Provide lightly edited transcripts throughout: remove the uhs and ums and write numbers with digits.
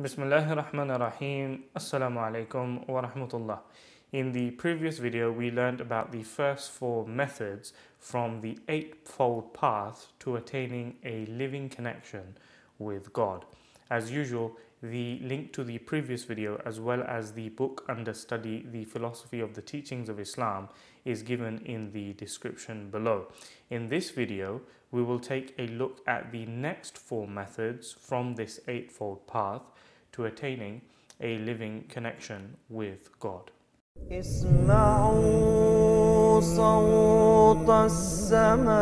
Bismillahirrahmanirrahim. Assalamu alaikum wa rahmatullah. In the previous video, we learned about the first four methods from the eightfold path to attaining a living connection with God. As usual, the link to the previous video as well as the book under study, The Philosophy of the Teachings of Islam, is given in the description below. In this video, we will take a look at the next four methods from this eightfold path to attaining a living connection with God. اسمعوا صوت السماء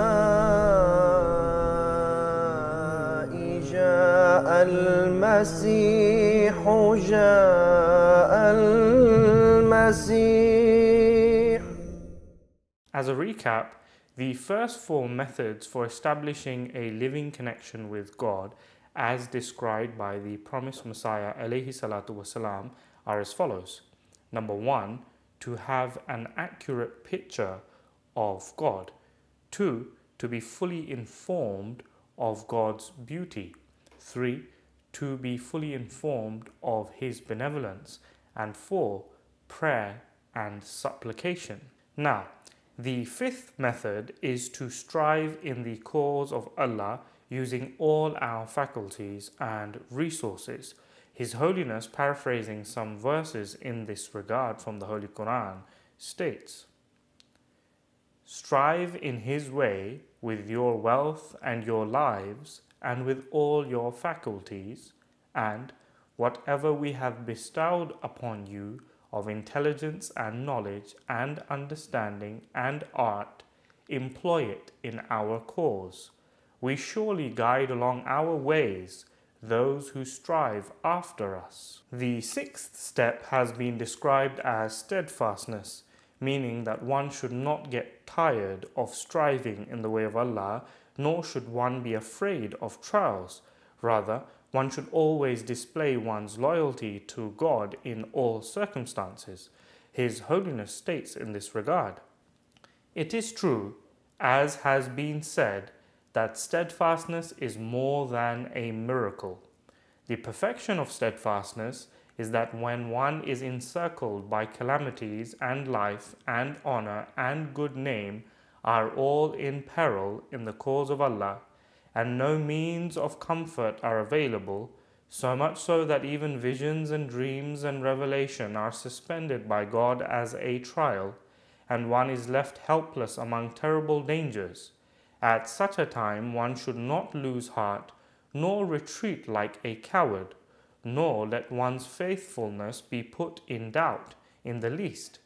جاء المسيح جاء المسيح. As a recap, the first four methods for establishing a living connection with God, as described by the Promised Messiah alayhi salatu wasalam, are as follows. Number one, to have an accurate picture of God. Two, to be fully informed of God's beauty. Three, to be fully informed of His benevolence. And four, prayer and supplication. Now, the fifth method is to strive in the cause of Allah using all our faculties and resources. His Holiness, paraphrasing some verses in this regard from the Holy Quran, states, "Strive in His way with your wealth and your lives and with all your faculties, and whatever we have bestowed upon you of intelligence and knowledge and understanding and art, employ it in our cause. We surely guide along our ways those who strive after us." The sixth step has been described as steadfastness, meaning that one should not get tired of striving in the way of Allah, nor should one be afraid of trials. Rather, one should always display one's loyalty to God in all circumstances. His Holiness states in this regard, "It is true, as has been said, that steadfastness is more than a miracle. The perfection of steadfastness is that when one is encircled by calamities and life and honor and good name are all in peril in the cause of Allah, and no means of comfort are available, so much so that even visions and dreams and revelation are suspended by God as a trial, and one is left helpless among terrible dangers. At such a time one should not lose heart, nor retreat like a coward, nor let one's faithfulness be put in doubt in the least.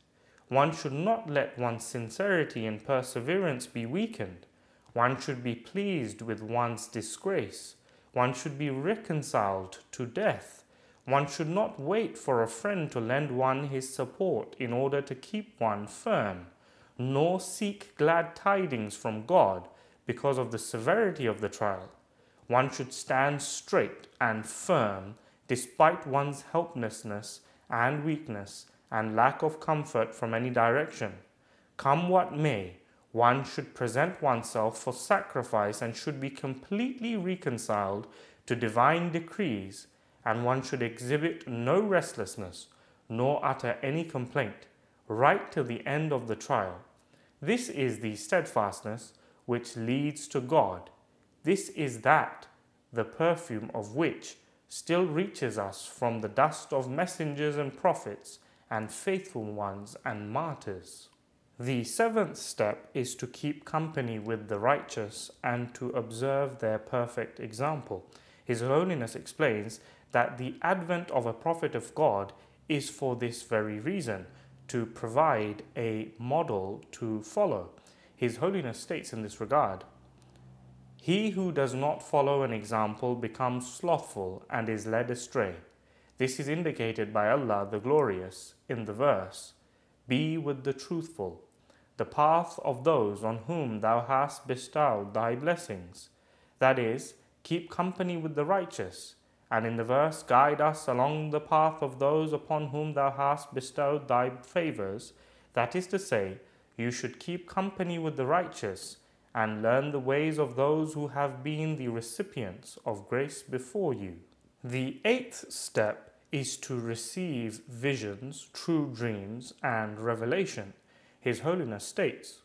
One should not let one's sincerity and perseverance be weakened. One should be pleased with one's disgrace. One should be reconciled to death. One should not wait for a friend to lend one his support in order to keep one firm, nor seek glad tidings from God because of the severity of the trial. One should stand straight and firm despite one's helplessness and weakness and lack of comfort from any direction. Come what may, one should present oneself for sacrifice and should be completely reconciled to divine decrees, and one should exhibit no restlessness nor utter any complaint right till the end of the trial. This is the steadfastness which leads to God. This is that, the perfume of which still reaches us from the dust of messengers and prophets and faithful ones and martyrs." The seventh step is to keep company with the righteous and to observe their perfect example. His Holiness explains that the advent of a prophet of God is for this very reason, to provide a model to follow. His Holiness states in this regard, "He who does not follow an example becomes slothful and is led astray. This is indicated by Allah the Glorious in the verse, 'Be with the truthful, the path of those on whom thou hast bestowed thy blessings.' That is, keep company with the righteous. And in the verse, 'Guide us along the path of those upon whom thou hast bestowed thy favors.' That is to say, you should keep company with the righteous and learn the ways of those who have been the recipients of grace before you." The eighth step is to receive visions, true dreams, and revelation. His Holiness states,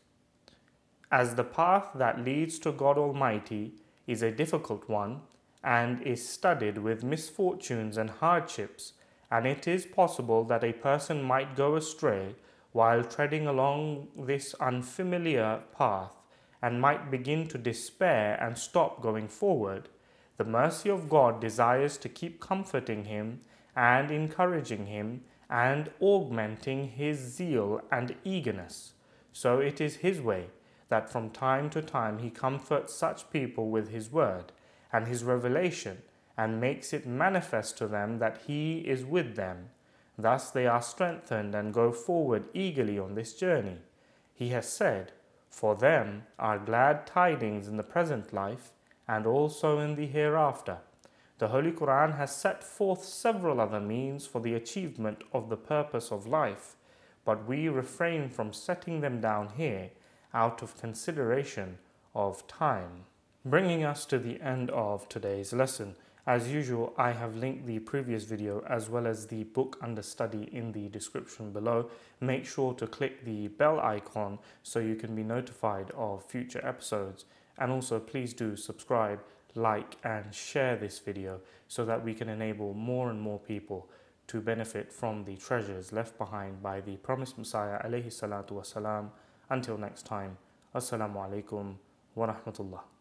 as the path that leads to God Almighty is a difficult one and is studded with misfortunes and hardships, and it is possible that a person might go astray while treading along this unfamiliar path and might begin to despair and stop going forward, the mercy of God desires to keep comforting him and encouraging him and augmenting his zeal and eagerness. So it is his way that from time to time he comforts such people with his word and his revelation and makes it manifest to them that he is with them. Thus they are strengthened and go forward eagerly on this journey. He has said, for them are glad tidings in the present life and also in the hereafter. The Holy Quran has set forth several other means for the achievement of the purpose of life, but we refrain from setting them down here out of consideration of time. Bringing us to the end of today's lesson. As usual, I have linked the previous video as well as the book under study in the description below. Make sure to click the bell icon so you can be notified of future episodes. And also please do subscribe, like and share this video so that we can enable more and more people to benefit from the treasures left behind by the Promised Messiah alayhi salatu wasalam. Until next time, Assalamu alaikum wa rahmatullah.